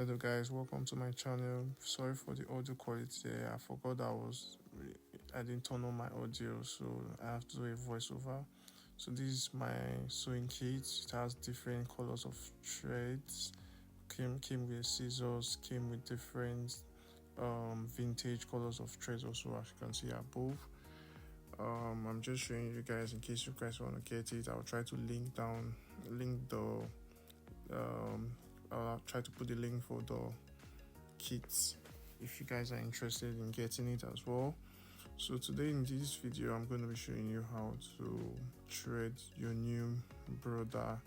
Hello guys, welcome to my channel. Sorry for the audio quality there. I forgot I didn't turn on my audio, so I have to do a voiceover. So this is my sewing kit. It has different colors of threads. Came with scissors, came with different vintage colors of threads also, as you can see above. I'm just showing you guys in case you guys want to get it. I'll try to link the I'll try to put the link for the kits if you guys are interested in getting it as well. So today in this video I'm going to be showing you how to thread your new Brother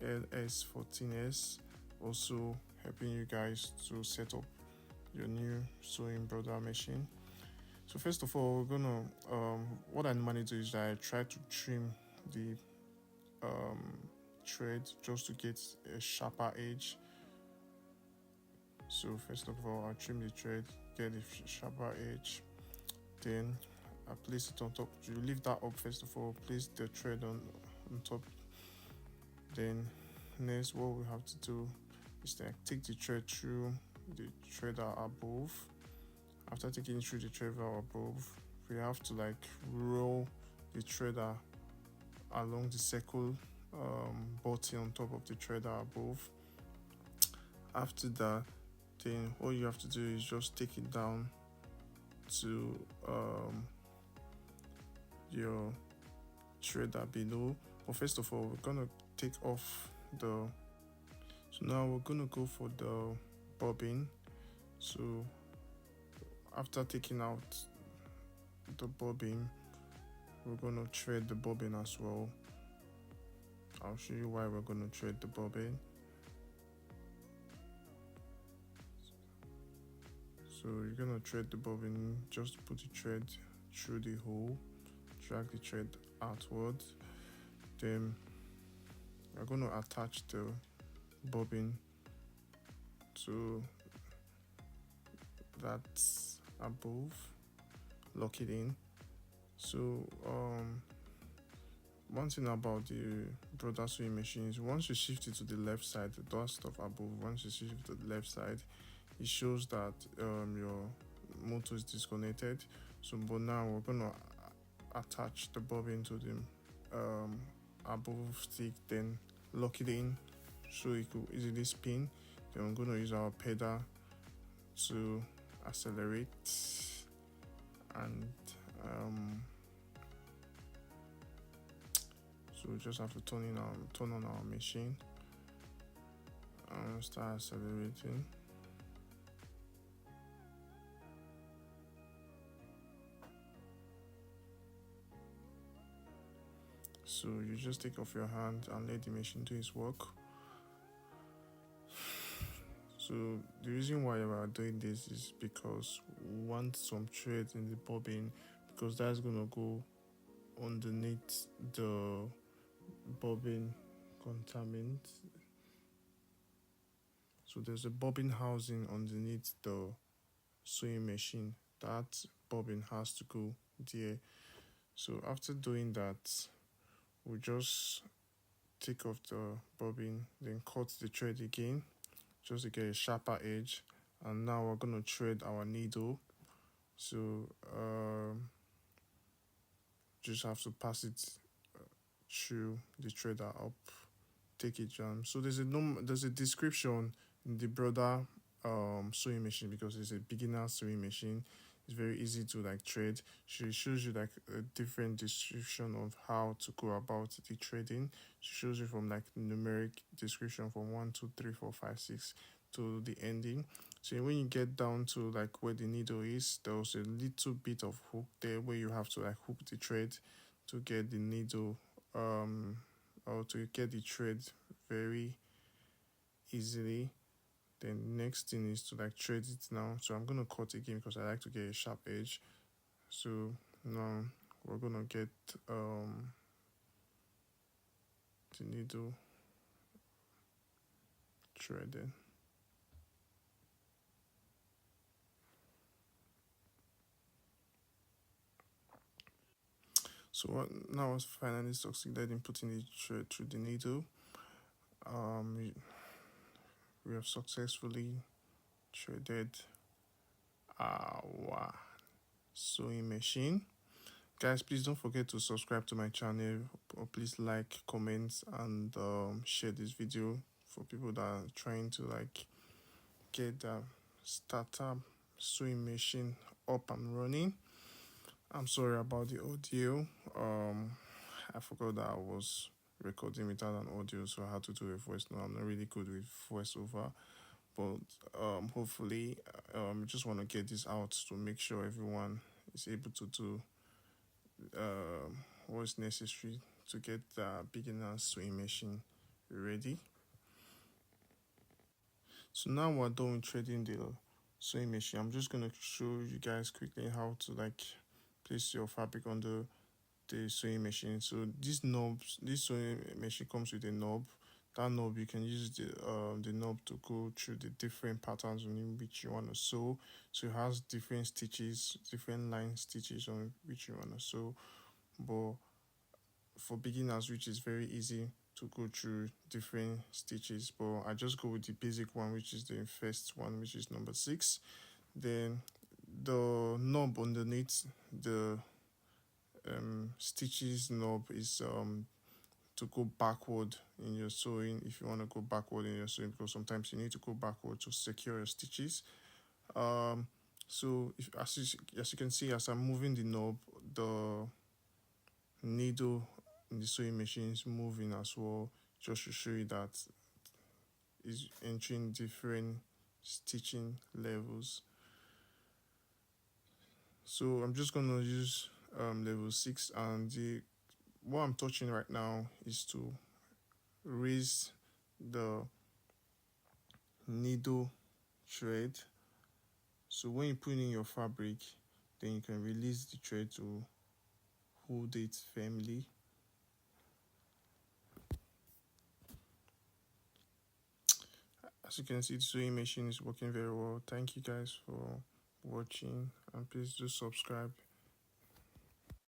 LS14S, also helping you guys to set up your new sewing Brother machine. So first of all, we're gonna what I normally do is that I try to trim the thread just to get a sharper edge. So first of all, I'll trim the thread, get a sharper edge, then I place it on top. You lift that up first of all, place the thread on top. Then next, what we have to do is to take the thread through the threader above. After taking it through the threader above, we have to roll the threader along the circle button on top of the threader above. After that, then all you have to do is just take it down to your threader below. But first of all, we're gonna take off so now we're gonna go for the bobbin. So after taking out the bobbin, we're gonna thread the bobbin as well. I'll show you why we're gonna thread the bobbin. So you're gonna thread the bobbin, just put the thread through the hole, drag the thread outward. Then you're gonna attach the bobbin to that above, lock it in. So one thing about the Brother sewing machine is once you shift it to the left side, the dust stuff above, once you shift it to the left side, it shows that your motor is disconnected. So but now we're gonna attach the bobbin to the above stick, then lock it in so it could easily spin. Then we're gonna use our pedal to accelerate, and so we just have to turn on our machine and start accelerating. So you just take off your hand and let the machine do its work. So the reason why we are doing this is because we want some thread in the bobbin, because that's gonna go underneath the bobbin containment. So there's a bobbin housing underneath the sewing machine. That bobbin has to go there. So after doing that, we just take off the bobbin, then cut the thread again just to get a sharper edge. And now we're gonna thread our needle. So just have to pass it through the threader up, take it down. So there's a description in the Brother sewing machine, because it's a beginner sewing machine. It's very easy to thread. She shows you a different description of how to go about the threading. She shows you from numeric description from 1, 2, 3, 4, 5, 6 to the ending. So when you get down to where the needle is, there's a little bit of hook there where you have to hook the thread to get the needle or to get the thread very easily. Then next thing is to thread it now. So I'm gonna cut again because I like to get a sharp edge. So now we're gonna get the needle threaded. So now I was finally succeeded in putting the thread through the needle. We have successfully threaded our sewing machine. Guys, please don't forget to subscribe to my channel, or please like, comment, and share this video for people that are trying to like get the startup sewing machine up and running. I'm sorry about the audio. I forgot that I was recording without an audio, so I had to do a voice note. I'm not really good with voiceover, but hopefully, just want to get this out to make sure everyone is able to do what's necessary to get the beginner sewing machine ready. So now we're done with threading the sewing machine. I'm just gonna show you guys quickly how to like place your fabric on the sewing machine. So this sewing machine comes with a knob. That knob, you can use the knob to go through the different patterns on which you want to sew. So it has different stitches, different line stitches on which you want to sew. But for beginners, which is very easy to go through different stitches, but I just go with the basic one, which is the first one, which is number 6. Then the knob underneath the stitches knob is to go backward in your sewing, if you want to go backward in your sewing, because sometimes you need to go backward to secure your stitches. So if as you can see, as I'm moving the knob, the needle in the sewing machine is moving as well, just to show you that is entering different stitching levels. So I'm just gonna use level 6, and what I'm touching right now is to raise the needle thread. So when you put in your fabric, then you can release the thread to hold it firmly. As you can see, the sewing machine is working very well. Thank you guys for watching, and please do subscribe.